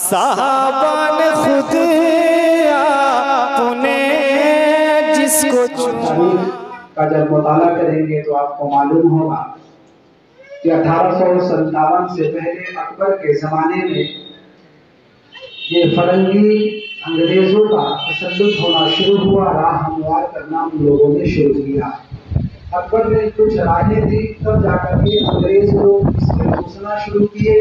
صحابہ نے خود آپ نے جس کو تاریخ کا جب مطالعہ کریں گے تو آپ کو معلوم ہوگا کہ 1857 سے پہلے اکبر کے زمانے میں یہ فرنگی انگریزوں کا تسلط ہونا شروع ہوا، راہ ہموار کرنا ان لوگوں نے شروع کیا۔ اکبر نے کچھ رائے دی، تب جا کر کے انگریز لوگ اس میں گھسنا شروع کیے،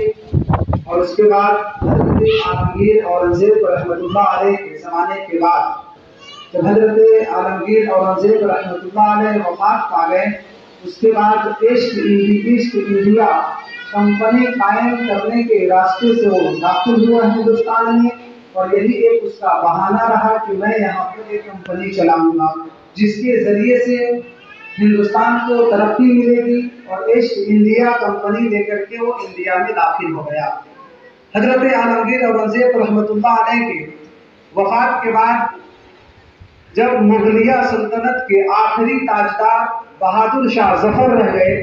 اور اس کے بعد حضرت عالمگیر اورنگزیب رحمۃ اللہ علیہ کے زمانے کے بعد جب حضرت عالمگیر اورنگزیب رحمۃ اللہ علیہ وفات پا گئے، اس کے بعد ایسٹ انڈیا کمپنی قائم کرنے کے راستے سے وہ داخل ہوا ہندوستان میں، اور یہی ایک اس کا بہانہ رہا کہ میں یہاں پر ایک کمپنی چلاؤں گا جس کے ذریعے سے ہندوستان کو ترقی ملے گی، اور ایسٹ انڈیا کمپنی لے کر کے وہ انڈیا میں داخل ہو گیا۔ حضرت عالمگیر اورنگزیب رحمۃ اللہ علیہ کے وفات کے بعد جب مغلیہ سلطنت کے آخری تاجدار بہادر شاہ ظفر رہ گئے،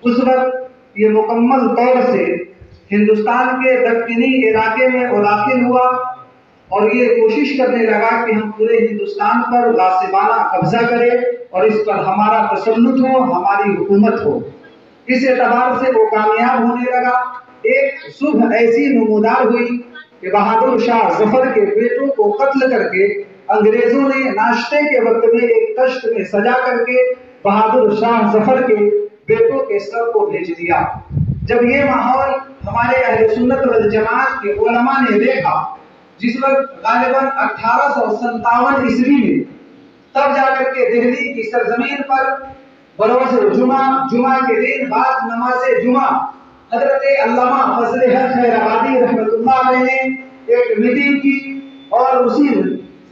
اس وقت یہ مکمل طور سے ہندوستان کے دکنی علاقے میں وہ داخل ہوا، اور یہ کوشش کرنے لگا کہ ہم پورے ہندوستان پر غاصبانہ قبضہ کریں اور اس پر ہمارا تسلط ہو، ہماری حکومت ہو۔ اس اعتبار سے وہ کامیاب ہونے لگا۔ ایک صبح ایسی نمودار ہوئی کہ بہادر شاہ ظفر کے بیٹوں کو قتل کر کے انگریزوں نے ناشتے کے وقت میں ایک کشت میں سجا کر کے بہادر شاہ ظفر کے بیٹوں کے سر کو بھیج دیا۔ جب یہ ماحول ہمارے اہل سنت والجماعت کے علماء نے دیکھا، جس وقت غالباً 1857 عیسوی میں، تب جا کر کے دہلی کی سرزمین پر بروز جمعہ کے دن بعد نماز جمعہ حضرت علامہ فضل حق خیر آبادی رحمۃ اللہ علیہ نے ایک میٹنگ کی، اور اسی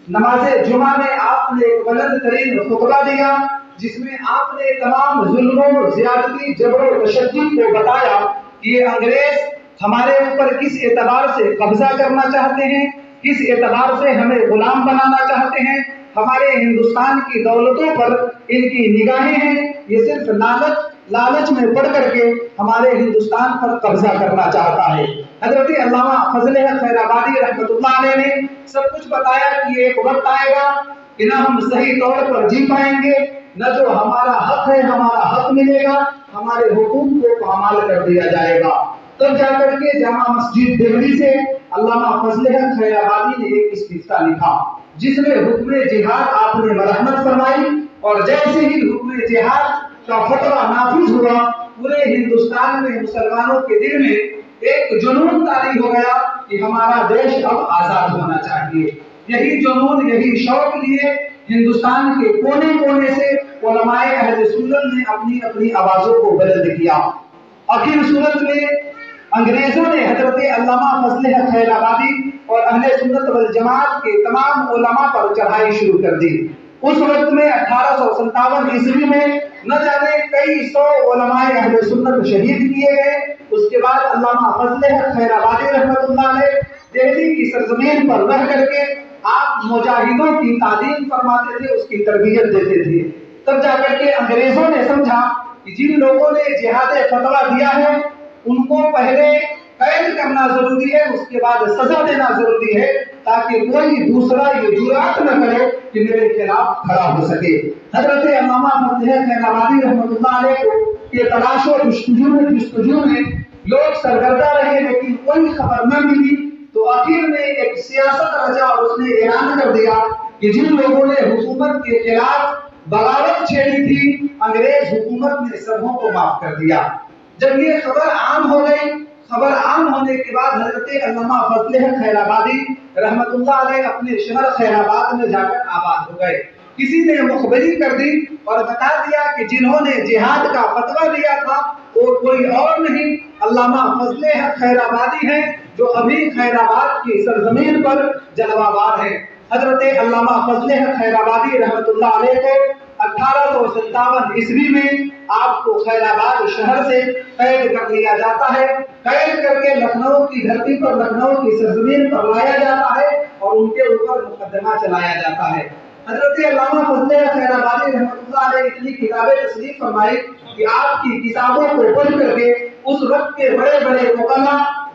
نماز جمعہ میں آپ نے ایک بلند ترین خطبہ دیا، جس میں آپ نے تمام ظلموں، زیادتی، جبر و تشدد کو بتایا کہ یہ انگریز ہمارے اوپر کس اعتبار سے قبضہ کرنا چاہتے ہیں، کس اعتبار سے ہمیں غلام بنانا چاہتے ہیں، ہمارے ہندوستان کی دولتوں پر ان کی نگاہیں ہیں، یہ صرف لالچ میں پڑ کر کے ہمارے ہندوستان پر قبضہ کرنا چاہتا ہے۔ حضرت علامہ فضل حق خیر آبادی رحمۃ اللہ علیہ نے سب کچھ بتایا کہ ایک وقت آئے گا کہ نہ ہم صحیح طور پر جی پائیں گے، نہ جو ہمارا حق ہے ہمارا حق ملے گا، ہمارے حقوق کو پامال کر دیا جائے گا۔ تب جا کر کے جامع مسجد دہلی سے علامہ فضل حق خیر آبادی نے ایک استفتاء لکھا، جس میں حکم جہاد آپ نے مرحمت فرمائی، اور جیسے ہی حکم جہاد کا فتویٰ نافذ ہوا، پورے ہندوستان میں مسلمانوں کے دل میں ایک جنون طاری ہو گیا کہ ہمارا دیش اب آزاد ہونا چاہیے۔ یہی جنون، یہی شوق لیے ہندوستان کے کونے کونے سے علماء اہل سنت نے اپنی اپنی آوازوں کو بلند کیا۔ آخر صورت میں انگریزوں نے حضرت علامہ فضل حق خیر آبادی اور اہل سنت والجماعت کے تمام علماء پر چڑھائی شروع کر دی۔ اس وقت میں 1857 عیسوی میں نہ جانے کئی سو علماء اہل سنت شہید کیے گئے۔ اس کے بعد علامہ فضل حق خیر آبادی رحمۃ اللہ علیہ دہلی کی سرزمین پر رہ کر کے آپ مجاہدوں کی تعلیم فرماتے تھے، اس کی تربیت دیتے تھے۔ تب جا کر کے انگریزوں نے سمجھا کہ جن لوگوں نے جہاد فتویٰ دیا ہے ان کو پہلے قید کرنا ضروری ہے، اس کے بعد سزا دینا ضروری ہے، تاکہ کوئی دوسرا یہ جرأت نہ کرے کہ میرے خلاف کھڑا ہو سکے۔ حضرت علامہ فضل حق خیر آبادی رحمۃ اللہ علیہ کو یہ تلاش و جستجو میں لوگ سرگردہ رہے، لیکن کوئی خبر نہ ملی، تو آخر میں ایک سیاست رچا اور اس نے اعلان کر دیا کہ جن لوگوں نے حکومت کے خلاف بغاوت چھیڑی تھی، انگریز حکومت نے سبوں کو معاف کر دیا۔ جب یہ خبر عام ہو گئی، خبر عام ہونے کے بعد حضرت علامہ فضل حق خیر آبادی رحمۃ اللہ علیہ اپنے شہر خیر آباد میں جا کر آباد ہو گئے۔ کسی نے مخبری کر دی اور بتا دیا کہ جنہوں نے جہاد کا فتویٰ دیا تھا وہ کوئی اور نہیں، علامہ فضل حق خیر آبادی ہیں، جو ابھی خیر آباد کی سرزمین پر جلوہ بار ہیں۔ حضرت علامہ فضل حق خیر آبادی رحمۃ اللہ علیہ کو 1857 عیسوی میں آپ کو خیر آباد شہر سے قید کر لیا جاتا ہے، قید کر کے لکھنؤ کی دھرتی پر، لکھنؤ کی سرزمین پر لایا جاتا ہے اور ان کے اوپر مقدمہ چلایا جاتا ہے۔ حضرت علامہ فضل خیر آبادی رحمۃ اللہ علیہ اتنی کتابیں تصنیف فرمائی کہ آپ کی کتابوں کو پڑھ کر کے اس وقت کے بڑے بڑے علماء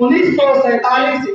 1947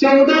14